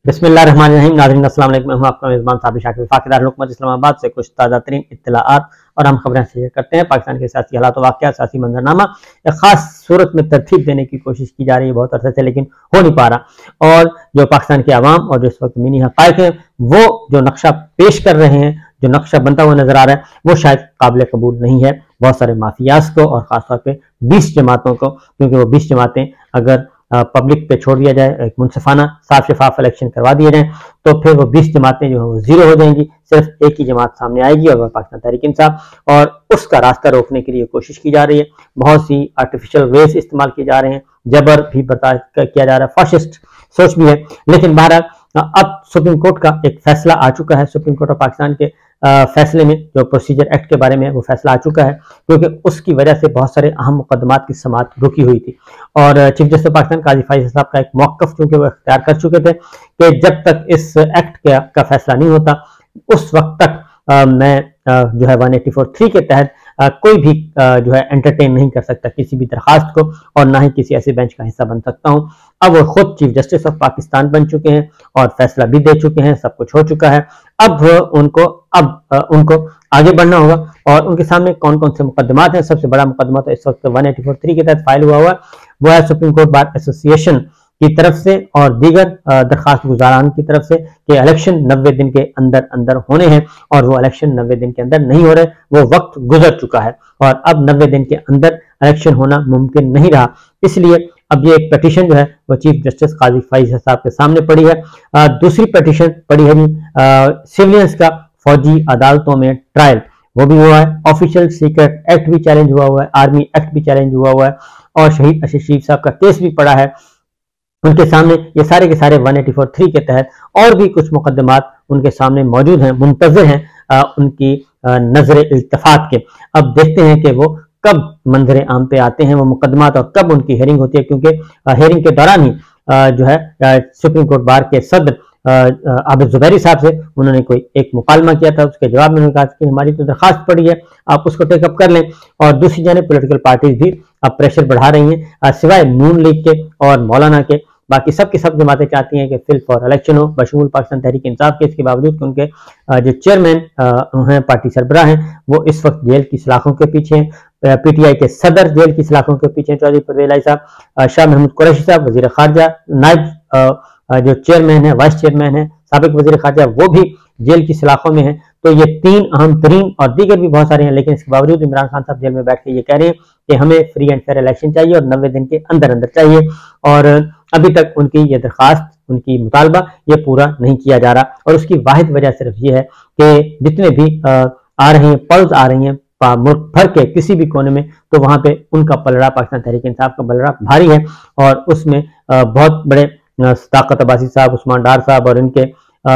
बिस्मिल्लाहिर्रहमानिर्रहीम। नाज़रीन अस्सलाम वालेकुम। मैं हूं आपका मेज़बान साबिर शाकिर। वफाकी दारुल हुकूमत इस्लामाबाद से कुछ ताज़ा तरीन इत्तलाआत और हम खबरें शेयर करते हैं। पाकिस्तान के सियासी हालात वाक़ियात, सियासी मंजरनामा एक खास सूरत में तरतीब देने की कोशिश की जा रही है बहुत अरसे से, लेकिन हो नहीं पा रहा। और जो पाकिस्तान के अवाम और जो इस वक्त मीनी हक़ाइक़ हैं, वो जो नक्शा पेश कर रहे हैं, जो नक्शा बनता हुआ नजर आ रहा है, वो शायद काबिल कबूल नहीं है बहुत सारे माफियाज को और खासतौर पर 20 जमातों को, क्योंकि वो 20 जमातें अगर पब्लिक पे छोड़ दिया जाए, एक मुनसिफाना साफ शफाफ इलेक्शन करवा दिए जाए, तो फिर वो 20 जमातें जो है वो जीरो हो जाएंगी। सिर्फ एक ही जमात सामने आएगी और वह पाकिस्तान तहरीक इंसाफ, और उसका रास्ता रोकने के लिए कोशिश की जा रही है। बहुत सी आर्टिफिशियल वेज इस्तेमाल किए जा रहे हैं, जबर भी बर्दाश्त किया जा रहा है, फाशिस्ट सोच भी है। लेकिन बहरहाल अब सुप्रीम कोर्ट का एक फैसला आ चुका है। सुप्रीम कोर्ट ऑफ पाकिस्तान के फैसले में, जो प्रोसीजर एक्ट के बारे में वो फैसला आ चुका है, क्योंकि उसकी वजह से बहुत सारे अहम मुकदमात की समाअत रुकी हुई थी। और चीफ जस्टिस पाकिस्तान काजी फाइज साहब का एक मौक़िफ़ चूंकि वो इख्तियार कर चुके थे कि जब तक इस एक्ट का फैसला नहीं होता, उस वक्त तक मैं जो है 184(3) के तहत कोई भी जो है एंटरटेन नहीं कर सकता किसी भी दरखास्त को, और ना ही किसी ऐसे बेंच का हिस्सा बन सकता हूं। अब वो खुद चीफ जस्टिस ऑफ पाकिस्तान बन चुके हैं और फैसला भी दे चुके हैं, सब कुछ हो चुका है। अब उनको आगे बढ़ना होगा। और उनके सामने कौन कौन से मुकदमात हैं? सबसे बड़ा मुकदमा तो इस वक्त 184(3) के तहत फाइल हुआ है, वो है सुप्रीम कोर्ट बार एसोसिएशन की तरफ से और दीगर दरखास्त गुजारान की तरफ से कि इलेक्शन 90 दिन के अंदर अंदर होने हैं, और वो इलेक्शन 90 दिन के अंदर नहीं हो रहे, वो वक्त गुजर चुका है और अब 90 दिन के अंदर इलेक्शन होना मुमकिन नहीं रहा। इसलिए अब ये एक पिटीशन जो है वो चीफ जस्टिस काजी फाइज साहब के सामने पड़ी है। दूसरी पिटीशन पड़ी है सिविलियंस का फौजी अदालतों में ट्रायल, वो भी हुआ है। ऑफिशियल सीक्रेट एक्ट भी चैलेंज हुआ है, आर्मी एक्ट भी चैलेंज हुआ है, और शहीद अशरफ साहब का केस भी पड़ा है उनके सामने। ये सारे के सारे 184(3) के तहत और भी कुछ मुकदमात उनके सामने मौजूद हैं, मुंतजर हैं उनकी नजर इल्तफात के। अब देखते हैं कि वो कब मंजर आम पे आते हैं वो मुकदमात, और कब उनकी हेयरिंग होती है, क्योंकि हेयरिंग के दौरान ही जो है सुप्रीम कोर्ट बार के सदर आबिद जुबैरी साहब से उन्होंने कोई एक मुकालमा किया था। उसके जवाब में उन्होंने कहा कि हमारी तो दरखास्त पड़ी है, आप उसको टेकअप कर लें। और दूसरी जाने पॉलिटिकल पार्टीज भी अब प्रेशर बढ़ा रही हैं, सिवाय नून लीग के और मौलाना के। बाकी सब की सब जमातें चाहती हैं कि फिल फॉर इलेक्शन हो, बशमूल पाकिस्तान तहरीक इंसाफ के। इसके बावजूद कि उनके जो चेयरमैन हैं, पार्टी सरबराह हैं, वो इस वक्त जेल की सलाखों के पीछे हैं। पीटीआई के सदर जेल की सलाखों के पीछे चौधरी परवेज इलाही साहब, शाह महमूद कुरैशी साहब वजीर खारजा, नायब जो चेयरमैन है, वाइस चेयरमैन है, साबिक वजीर खारजा, वो भी जेल की सलाखों में है। तो ये तीन अहम तरीन, और दीगर भी बहुत सारे हैं, लेकिन इसके बावजूद इमरान खान साहब जेल में बैठ के ये कह रहे हैं कि हमें फ्री एंड फेयर इलेक्शन चाहिए और 90 दिन के अंदर अंदर चाहिए। और अभी तक उनकी ये दरखास्त, उनकी मुतालबा ये पूरा नहीं किया जा रहा। और उसकी वाहिद वजह सिर्फ ये है कि जितने भी आ रहे हैं पल्स आ रही हैं मुल्क भर के किसी भी कोने में, तो वहां पे उनका पलड़ा, पाकिस्तान तहरीक इंसाफ का पलड़ा भारी है। और उसमें बहुत बड़े सदाकत अब्बासी साहब, उस्मान डार साहब और इनके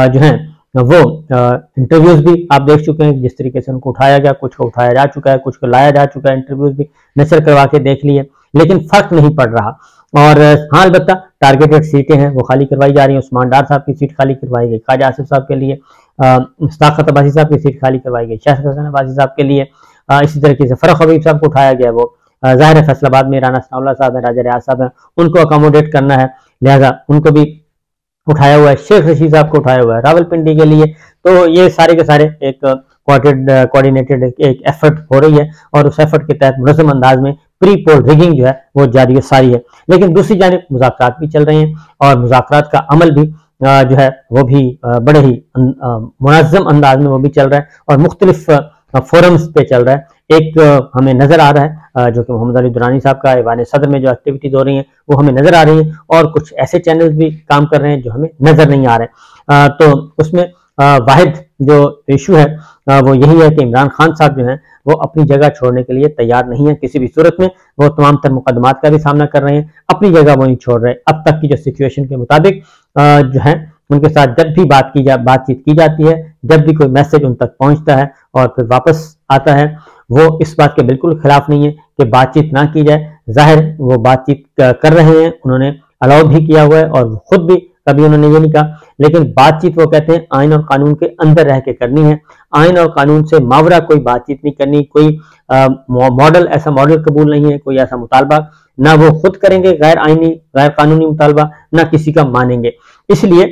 जो हैं वो इंटरव्यूज भी आप देख चुके हैं, जिस तरीके से उनको उठाया गया, कुछ को उठाया जा चुका है, कुछ को लाया जा चुका है, इंटरव्यूज भी नशर करवा के देख लिए, लेकिन फर्क नहीं पड़ रहा। और हाँ, अलबत्ता टारगेटेड सीटें हैं वो खाली करवाई जा रही हैं। उस्मान डार साहब की सीट खाली करवाई गई ख्वाजा आसिफ साहब के लिए, सदाकत अब्बासी साहब की सीट खाली करवाई गई शाह अब्बासी साहब के लिए। इसी तरीके से फरख हबीब साहब को उठाया गया, वो ज़ाहिर है फैसलाबाद में राना सनाउल्लाह साहब है, राजा रियाज साहब हैं, उनको अकोमोडेट करना है, लिहाजा उनको भी उठाया हुआ है। शेख रशीद साहब को उठाया हुआ है रावलपिंडी के लिए। तो ये सारे के सारे एक कोऑर्डिनेटेड एक एफर्ट हो रही है, और उस एफर्ट के तहत मुनज़्ज़म अंदाज में प्री पोल रिगिंग जो है वो जारी सारी है। लेकिन दूसरी जानिब मुज़ाकरात भी चल रहे हैं, और मुज़ाकरात का अमल भी जो है वो भी बड़े ही मुनज़्ज़म अंदाज में वो भी चल रहा है, और मुख्तलिफ फोरम्स पे चल रहा है। एक हमें नजर आ रहा है जो कि मोहम्मद अली दुरानी साहब का ऐवान सदर में जो एक्टिविटीज हो रही हैं वो हमें नजर आ रही हैं, और कुछ ऐसे चैनल्स भी काम कर रहे हैं जो हमें नजर नहीं आ रहे। तो उसमें वाहिद जो इशू है वो यही है कि इमरान खान साहब जो हैं वो अपनी जगह छोड़ने के लिए तैयार नहीं है किसी भी सूरत में। वो तमाम तर मुकदमात का भी सामना कर रहे हैं, अपनी जगह वो नहीं छोड़ रहे। अब तक की जो सिचुएशन के मुताबिक जो है उनके साथ जब भी बातचीत की जाती है, जब भी कोई मैसेज उन तक पहुंचता है और फिर वापस आता है, वो इस बात के बिल्कुल खिलाफ नहीं है कि बातचीत ना की जाए। जाहिर वो बातचीत कर रहे हैं, उन्होंने अलाउ भी किया हुआ है, और खुद भी कभी उन्होंने ये नहीं कहा, लेकिन बातचीत वो कहते हैं आइन और कानून के अंदर रह के करनी है। आइन और कानून से मावरा कोई बातचीत नहीं करनी, कोई मॉडल ऐसा मॉडल कबूल नहीं है, कोई ऐसा मुतालबा ना वो खुद करेंगे, गैर आइनी गैर कानूनी मुतालबा ना किसी का मानेंगे। इसलिए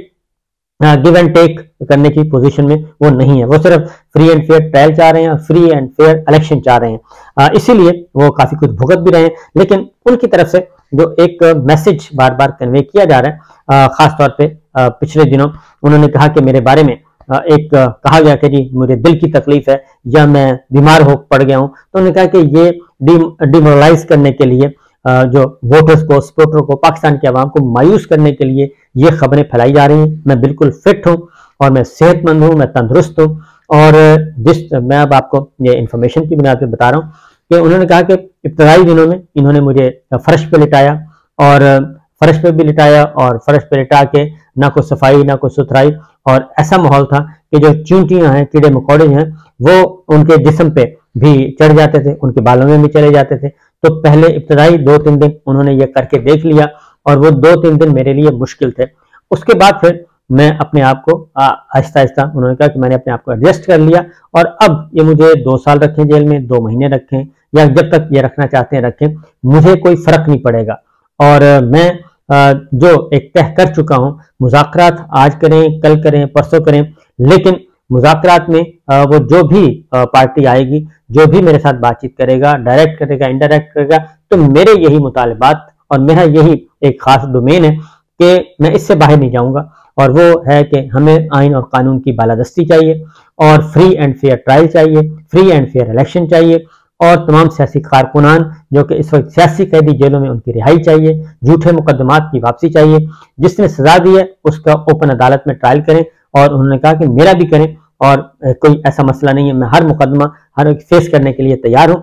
गिव एंड टेक करने की पोजीशन में वो नहीं है। वो सिर्फ फ्री एंड फेयर ट्रायल चाह रहे हैं और फ्री एंड फेयर इलेक्शन चाह रहे हैं। इसीलिए वो काफी कुछ भुगत भी रहे हैं। लेकिन उनकी तरफ से जो एक मैसेज बार बार कन्वे किया जा रहा है, खासतौर पे पिछले दिनों उन्होंने कहा कि मेरे बारे में एक कहा गया कि जी मुझे दिल की तकलीफ है या मैं बीमार हो पड़ गया हूं, तो उन्होंने कहा कि ये डिमोरलाइज करने के लिए, जो वोटर्स को, सपोर्टर को, पाकिस्तान की आवाम को मायूस करने के लिए ये खबरें फैलाई जा रही हैं। मैं बिल्कुल फिट हूं और मैं सेहतमंद हूं, मैं तंदुरुस्त हूं। और मैं अब आपको ये इंफॉर्मेशन की बुनियाद पर बता रहा हूँ कि उन्होंने कहा कि इब्तदाई दिनों में इन्होंने मुझे फर्श पे लिटाया और फर्श पे भी लिटाया और फर्श पे लिटा के ना कोई सफाई ना कोई सुथराई, और ऐसा माहौल था कि जो चींटियां हैं, कीड़े मकोड़े हैं, वो उनके जिस्म पे भी चढ़ जाते थे, उनके बालों में भी चले जाते थे। तो पहले इब्तदाई 2-3 दिन उन्होंने ये करके देख लिया और वो 2-3 दिन मेरे लिए मुश्किल थे। उसके बाद फिर मैं अपने आप को आहिस्ता आहिस्ता, उन्होंने कहा कि मैंने अपने आप को एडजस्ट कर लिया और अब ये मुझे 2 साल रखें जेल में, 2 महीने रखें या जब तक ये रखना चाहते हैं रखें, मुझे कोई फर्क नहीं पड़ेगा। और मैं जो एक तय कर चुका हूं, मुज़ाकरात आज करें, कल करें, परसों करें, लेकिन मुज़ाकरात में वो जो भी पार्टी आएगी, जो भी मेरे साथ बातचीत करेगा, डायरेक्ट करेगा, इनडायरेक्ट करेगा, तो मेरे यही मुतालबात और मेरा यही एक खास डोमेन है कि मैं इससे बाहर नहीं जाऊंगा। और वो है कि हमें आइन और कानून की बालादस्ती चाहिए और फ्री एंड फेयर ट्रायल चाहिए, फ्री एंड फेयर इलेक्शन चाहिए और तमाम सियासी कारकुनान जो कि इस वक्त सियासी कैदी जेलों में, उनकी रिहाई चाहिए, झूठे मुकदमात की वापसी चाहिए, जिसने सजा दी है उसका ओपन अदालत में ट्रायल करें। और उन्होंने कहा कि मेरा भी करें और कोई ऐसा मसला नहीं है, मैं हर मुकदमा हर फेस करने के लिए तैयार हूं।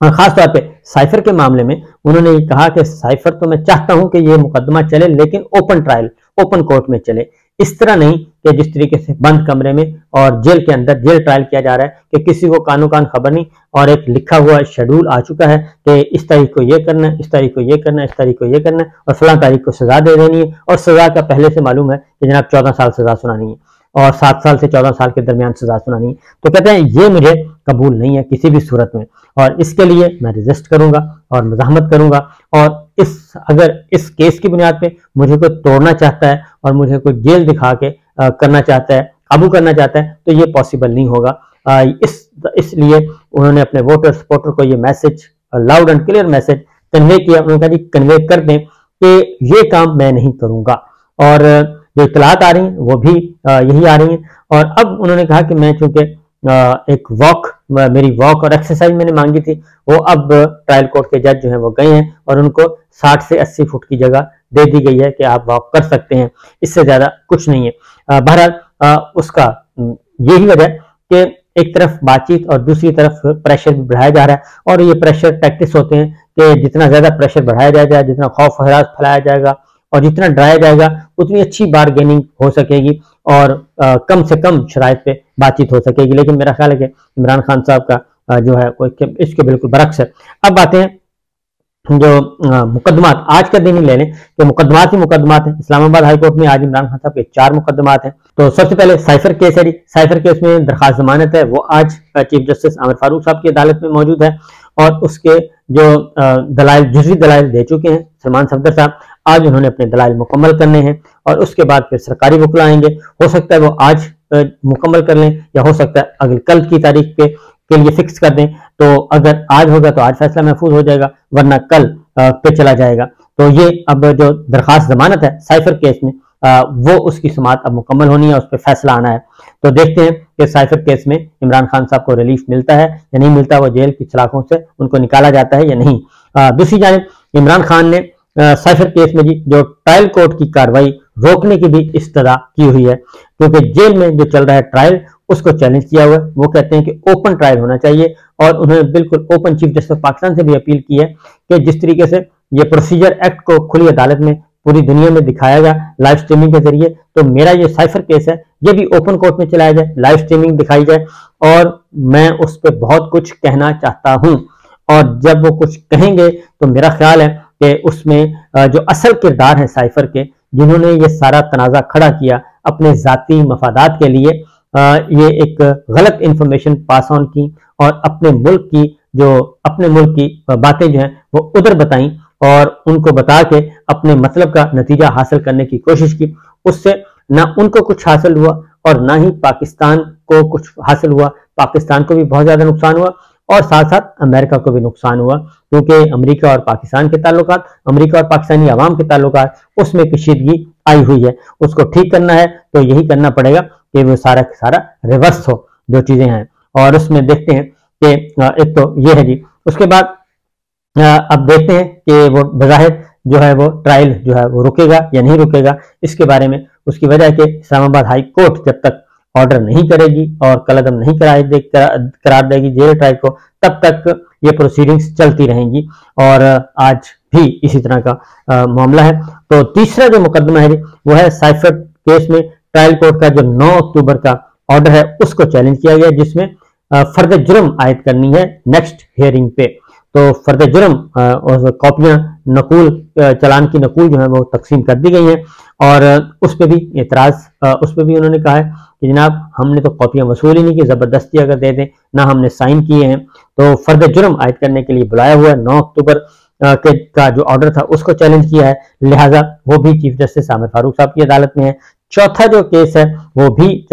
और खासतौर पे साइफर के मामले में उन्होंने ये कहा कि साइफर तो मैं चाहता हूं कि ये मुकदमा चले, लेकिन ओपन ट्रायल, ओपन कोर्ट में चले, इस तरह नहीं कि जिस तरीके से बंद कमरे में और जेल के अंदर जेल ट्रायल किया जा रहा है कि किसी को कानो कान खबर नहीं और एक लिखा हुआ शेड्यूल आ चुका है कि इस तारीख को ये करना है, इस तारीख को ये करना है, इस तारीख को ये करना है और फलां तारीख को सजा दे देनी है। और सजा का पहले से मालूम है कि जनाब 14 साल सजा सुनानी है और 7 साल से 14 साल के दरमियान सजा सुनानी है। तो कहते हैं ये मुझे कबूल नहीं है किसी भी सूरत में, और इसके लिए मैं रेजिस्ट करूंगा और मज़ाहमत करूंगा। और अगर इस केस की बुनियाद पे मुझे कोई तोड़ना चाहता है और मुझे कोई जेल दिखा के करना चाहता है, काबू करना चाहता है, तो ये पॉसिबल नहीं होगा। इसलिए उन्होंने अपने वोटर सपोर्टर को ये message, loud and clear message convey किया। उन्होंने कहा जी कन्वे कर दें कि ये काम मैं नहीं करूंगा। और जो इतलात आ रही हैं वो भी यही आ रही हैं। और अब उन्होंने कहा कि मैं चूंकि एक वॉक, मेरी वॉक और एक्सरसाइज मैंने मांगी थी, वो अब ट्रायल कोर्ट के जज जो हैं वो गए हैं और उनको 60 से 80 फुट की जगह दे दी गई है कि आप वॉक कर सकते हैं, इससे ज्यादा कुछ नहीं है। बहरहाल उसका यही वजह कि एक तरफ बातचीत और दूसरी तरफ प्रेशर भी बढ़ाया जा रहा है। और ये प्रेशर टैक्टिक्स होते हैं कि जितना ज्यादा प्रेशर बढ़ाया जाएगा, जितना खौफ हरास फैलाया जाएगा और जितना डराया जाएगा, उतनी अच्छी बारगेनिंग हो सकेगी और कम से कम शराइत पे बातचीत हो सकेगी। लेकिन मेरा ख्याल है कि इमरान खान साहब का जो है कोई इसके बिल्कुल बरक्स है। अब बातें हैं जो मुकदमात, आज का दिन ही ले लें कि मुकदमात ही मुकदमात हैं। इस्लामाबाद हाईकोर्ट में आज इमरान खान साहब के 4 मुकदमात हैं। तो सबसे पहले साइफर केस है। साइफर केस में दरखास्त जमानत है, वो आज चीफ जस्टिस आमिर फारूक साहब की अदालत में मौजूद है और उसके जो दलाइल, जुज़वी दलाइल दे चुके हैं सलमान सफदर साहब, आज उन्होंने अपने दलाइल मुकम्मल करने हैं और उसके बाद फिर सरकारी वकील आएंगे। हो सकता है वो आज मुकम्मल कर लें या हो सकता है अगले कल की तारीख के लिए फिक्स कर दें। तो अगर आज होगा तो आज फैसला महफूज हो जाएगा, वरना कल पे चला जाएगा। तो ये अब जो दरखास्त जमानत है साइफर केस में, वो उसकी समाअत अब मुकम्मल होनी है, उस पर फैसला आना है। तो देखते हैं कि साइफर केस में इमरान खान साहब को रिलीफ मिलता है या नहीं मिलता, वो जेल की सलाखों से उनको निकाला जाता है या नहीं। दूसरी जानिब इमरान खान ने साइफर केस में जी जो ट्रायल कोर्ट की कार्रवाई रोकने की भी इस्तदा की हुई है, क्योंकि जेल में जो चल रहा है ट्रायल उसको चैलेंज किया हुआ है। वो कहते हैं कि ओपन ट्रायल होना चाहिए और उन्होंने बिल्कुल open chief justice of Pakistan से भी अपील की है कि जिस तरीके से ये प्रोसीजर एक्ट को खुली अदालत में पूरी दुनिया में दिखाया गया लाइव स्ट्रीमिंग के जरिए, तो मेरा ये साइफर केस है ये भी ओपन कोर्ट में चलाया जाए, लाइव स्ट्रीमिंग दिखाई जाए। और मैं उस पर बहुत कुछ कहना चाहता हूं और जब वो कुछ कहेंगे तो मेरा ख्याल है कि उसमें जो असल किरदार हैं साइफर के, जिन्होंने ये सारा तनाज़ा खड़ा किया अपने जाती मफादात के लिए, ये एक गलत इंफॉर्मेशन पास ऑन की और अपने मुल्क की बातें जो हैं वो उधर बताई और उनको बता के अपने मतलब का नतीजा हासिल करने की कोशिश की। उससे ना उनको कुछ हासिल हुआ और ना ही पाकिस्तान को कुछ हासिल हुआ। पाकिस्तान को भी बहुत ज्यादा नुकसान हुआ और साथ साथ अमेरिका को भी नुकसान हुआ, क्योंकि अमेरिका और पाकिस्तान के ताल्लुकात, अमेरिका और पाकिस्तानी अवाम के ताल्लुकात, उसमें कशीदगी आई हुई है। उसको ठीक करना है तो यही करना पड़ेगा कि वो सारा सारा रिवर्स हो जो चीजें हैं। और उसमें देखते हैं कि एक तो ये है जी। उसके बाद अब देखते हैं कि वो बज़ाहिर जो है वो ट्रायल जो है वो रुकेगा या नहीं रुकेगा, इसके बारे में। उसकी वजह है कि इस्लामाबाद हाई कोर्ट जब तक ऑर्डर नहीं करेगी और कलअदम नहीं करार देगी जेल ट्रायल को, तब तक ये प्रोसीडिंग्स चलती रहेंगी। और आज भी इसी तरह का मामला है। तो तीसरा जो मुकदमा है वो है साइफर केस में ट्रायल कोर्ट का जो 9 अक्टूबर का ऑर्डर है उसको चैलेंज किया गया, जिसमें फर्द जुर्म आयद करनी है नेक्स्ट हियरिंग पे। तो फर्द जुर्म और कॉपियां नकूल चालान की नकूल जो है वो तकसीम कर दी गई हैं और उस पर भी एतराज, उस पर भी उन्होंने कहा है कि जनाब हमने तो कॉपियां वसूल ही नहीं की, जबरदस्ती अगर दे दें, ना हमने साइन किए हैं। तो फर्द जुर्म आयद करने के लिए बुलाया हुआ है। 9 अक्टूबर का जो ऑर्डर था उसको चैलेंज किया है, लिहाजा वो भी चीफ जस्टिस आमिर फारूक साहब की अदालत में है। चौथा जो केस है वो भी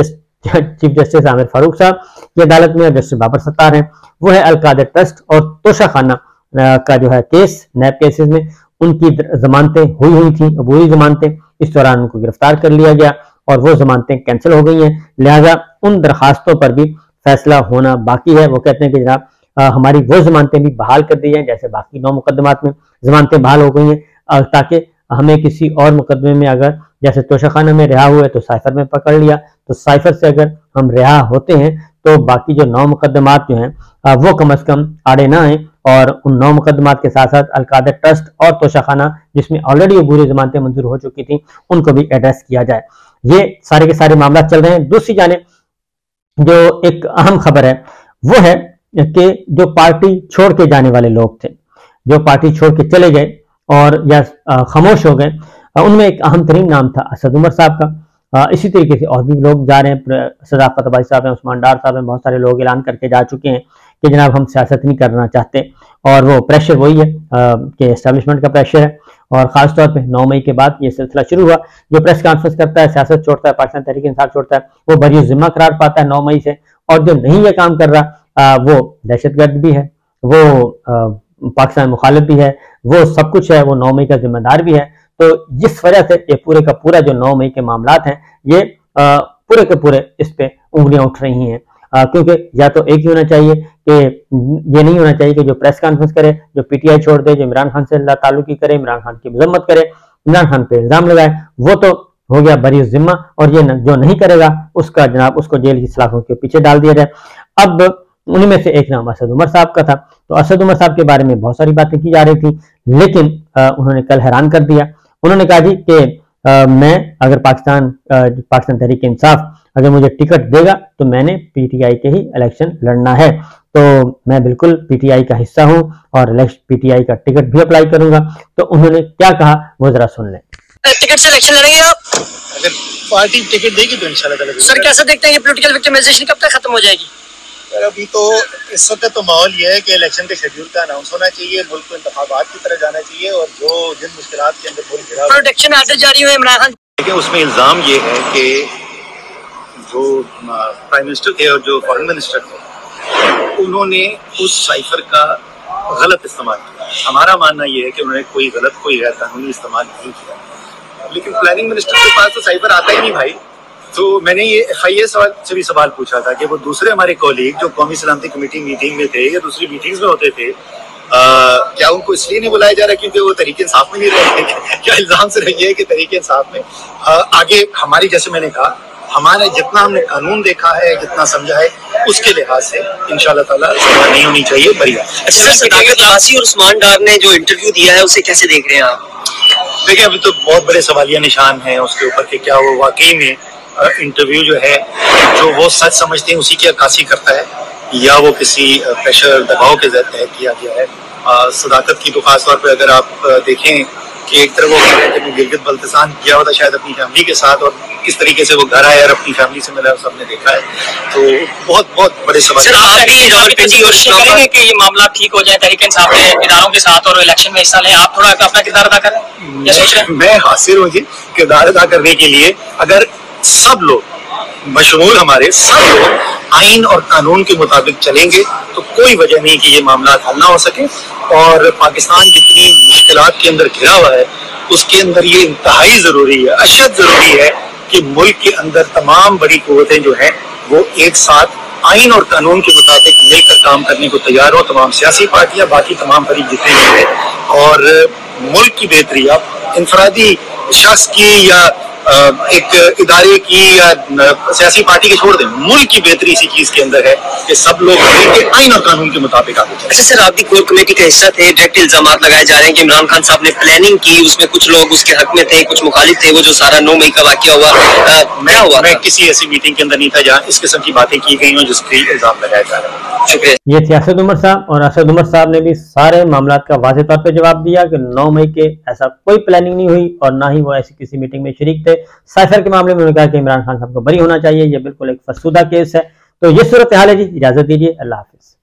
चीफ जस्टिस आमिर फारूक साहब की अदालत में, जस्टिस बाबर सत्तार हैं, वो है अलकादर ट्रस्ट और तोशा खाना का जो है केस। नैब केसेस में उनकी जमानतें हुई थी, अबूरी जमानतें, इस दौरान उनको गिरफ्तार कर लिया गया और वो जमानतें कैंसिल हो गई हैं। लिहाजा उन दरखास्तों पर भी फैसला होना बाकी है। वो कहते हैं कि जनाब हमारी वो जमानतें भी बहाल कर दी जाएं, जैसे बाकी 9 मुकदमात में जमानतें बहाल हो गई हैं, ताकि हमें किसी और मुकदमे में अगर जैसे तोशाखाना में रिहा हुए तो साइफर में पकड़ लिया, तो साइफर से अगर हम रिहा होते हैं तो बाकी जो 9 मुकदमात जो हैं वो कम अज कम आड़े ना आए। और उन 9 मुकदमात के साथ साथ अलकादर ट्रस्ट और तोशाखाना जिसमें ऑलरेडी अबूरी जमानतें मंजूर हो चुकी थी उनको भी एड्रेस किया जाए। ये सारे के सारे मामला चल रहे हैं। दूसरी जानिब जो एक अहम खबर है वो है कि जो पार्टी छोड़ के जाने वाले लोग थे, जो पार्टी छोड़ के चले गए और या खामोश हो गए, उनमें एक अहम तरीन नाम था असद उमर साहब का। इसी तरीके से और भी लोग जा रहे हैं, सदाकत भाई साहब हैं, उस्मान डार साहब हैं, बहुत सारे लोग ऐलान करके जा चुके हैं कि जनाब हम सियासत नहीं करना चाहते। और वो प्रेशर वही है कि एस्टेब्लिशमेंट का प्रेशर है। और खासतौर पे 9 मई के बाद ये सिलसिला शुरू हुआ, जो प्रेस कॉन्फ्रेंस करता है, सियासत छोड़ता है, पाकिस्तान तहरीक इंसाफ छोड़ता है, वो बरी जिम्मा करार पाता है 9 मई से। और जो नहीं ये काम कर रहा वो दहशतगर्द भी है, वो पाकिस्तान मुखालिफ भी है, वो सब कुछ है, वो 9 मई का जिम्मेदार भी है। तो जिस वजह से ये पूरे का पूरा जो 9 मई के मामलात हैं ये पूरे के पूरे इस पे उंगलियां उठ रही हैं, क्योंकि या तो एक ही होना चाहिए कि ये नहीं होना चाहिए कि जो प्रेस कॉन्फ्रेंस करे, जो पीटीआई छोड़ दे, जो इमरान खान से ताल्लुकी करे, इमरान खान की मजम्मत करे, इमरान खान पे इल्जाम लगाए, वो तो हो गया बरी जिम्मा। और ये जो नहीं करेगा उसका जनाब उसको जेल की सलाखों के पीछे डाल दिया जाए। अब उन्हीं में से एक नाम असद उमर साहब का था। तो असद उमर साहब के बारे में बहुत सारी बातें की जा रही थी, लेकिन उन्होंने कल हैरान कर दिया। उन्होंने कहा जी कि मैं अगर पाकिस्तान तहरीक इंसाफ अगर मुझे टिकट देगा तो मैंने पीटीआई के ही इलेक्शन लड़ना है, तो मैं बिल्कुल पीटीआई का हिस्सा हूं और पीटीआई का टिकट भी अप्लाई करूंगा। तो उन्होंने क्या कहा वो जरा सुन लें। टिकट से इलेक्शन लड़ेंगे आप? अगर पार्टी टिकट देगी तो इंशाल्लाह। सर कैसे देखते हैं ये पॉलिटिकल विक्टिमाइजेशन कब तक खत्म हो जाएगी? अभी तो इस वक्त तो माहौल ये है कि इलेक्शन के शेड्यूल का अनाउंस होना चाहिए, मुल्क को इंतखाबात की तरह जाना चाहिए और जो जिन मुश्किलात के अंदर मुल्क गिरा प्रोटेक्शन आर्डर जारी हुए इमरान खान, लेकिन उसमें इल्जाम ये है कि जो प्राइम मिनिस्टर थे और जो फॉरेन मिनिस्टर थे उन्होंने उस साइफर का गलत इस्तेमाल किया। हमारा मानना ये है कि उन्होंने कोई गैर कानूनी इस्तेमाल नहीं किया, लेकिन प्लानिंग मिनिस्टर के पास तो साइफर आता ही नहीं भाई। तो मैंने ये FIA से भी सवाल पूछा था कि वो दूसरे हमारे कॉलीग जो कौमी सलामती कमेटी मीटिंग में थे या दूसरी मीटिंग्स में होते थे, क्या उनको इसलिए नहीं बुलाया जा रहा क्योंकि वो तरीके इंसाफ में नहीं रहे? क्या इल्जाम से रही है कि तरीके इंसाफ में आगे हमारी, जैसे मैंने कहा, हमारे जितना हमने कानून देखा है, जितना समझा है, उसके लिहाज से इंशाल्लाह ताला सजा नहीं होनी चाहिए। बढ़िया। अच्छा, सदाकत लासी और उस्मान डार ने जो इंटरव्यू दिया है उसे कैसे देख रहे हैं आप? देखिए अभी तो बहुत बड़े सवालिया निशान हैं उसके ऊपर कि क्या वो वाकई में इंटरव्यू जो है जो वो सच समझते हैं उसी की अक्कासी करता है या वो किसी प्रेशर दबाव के तहत किया गया है। सदाकत की तो खास तौर पे अगर आप देखें कि एक तरफ वो कह रहे थे कि गिलगित बल्तिस्तान किया हुआ था शायद अपनी फैमिली के साथ, और किस तरीके से वो घर आया और अपनी फैमिली से मिला सबने देखा है। तो बहुत बड़े सवाल। सर आप भी कोशिश करेंगे कि ये मामला ठीक हो जाए तहरीक इंसाफ के इदारों के साथ और इलेक्शन में हिस्सा लें, आप थोड़ा अपना किरदार अदा करें? मैं हासिल हूँ जी किरदार अदा करने के लिए। अगर सब लोग, बशमूल हमारे सब लोग आइन और कानून के मुताबिक चलेंगे तो कोई वजह नहीं कि ये मामला हल ना हो सके। और पाकिस्तान जितनी मुश्किलात के अंदर घिरा हुआ है उसके अंदर ये इंतहाई जरूरी है, अशद जरूरी है कि मुल्क के अंदर तमाम बड़ी कुव्वतें जो हैं वो एक साथ आइन और कानून के मुताबिक मिलकर काम करने को तैयार हो। तमाम सियासी पार्टियां, बाकी तमाम फरीक जितने भी हैं, और मुल्क की बेहतरी अब इनफरादी शख्स की या एक इदारे की या सियासी पार्टी के छोड़ दें, मुल्क की बेहतरी इसी चीज के अंदर है कि सब लोग आइन और कानून के मुताबिक आगे चलें। अच्छा सर, आप भी कोर कमेटी का हिस्सा थे, डायरेक्ट इल्जाम लगाए जा रहे हैं कि इमरान खान साहब ने प्लानिंग की, उसमें कुछ लोग उसके हक में थे, कुछ मुखालिफ थे, वो जो सारा 9 मई का वाकया हुआ, क्या हुआ? मैं किसी ऐसी मीटिंग के अंदर नहीं था जहाँ इस किस्म की बातें की गई हो जिसके इल्जाम लगाए जा रहे हैं। शुक्रिया। ये थे असद उमर साहब, और असद उमर साहब ने भी सारे मामला का वाज़ेह तौर पे जवाब दिया कि 9 मई के ऐसा कोई प्लानिंग नहीं हुई और ना ही वो ऐसी किसी मीटिंग में शरीक थे। साइफर के मामले में उन्होंने कहा कि इमरान खान साहब को बरी होना चाहिए, ये बिल्कुल एक फरसूदा केस है। तो ये सूरत हाल है जी, इजाजत दीजिए, अल्लाह हाफिज।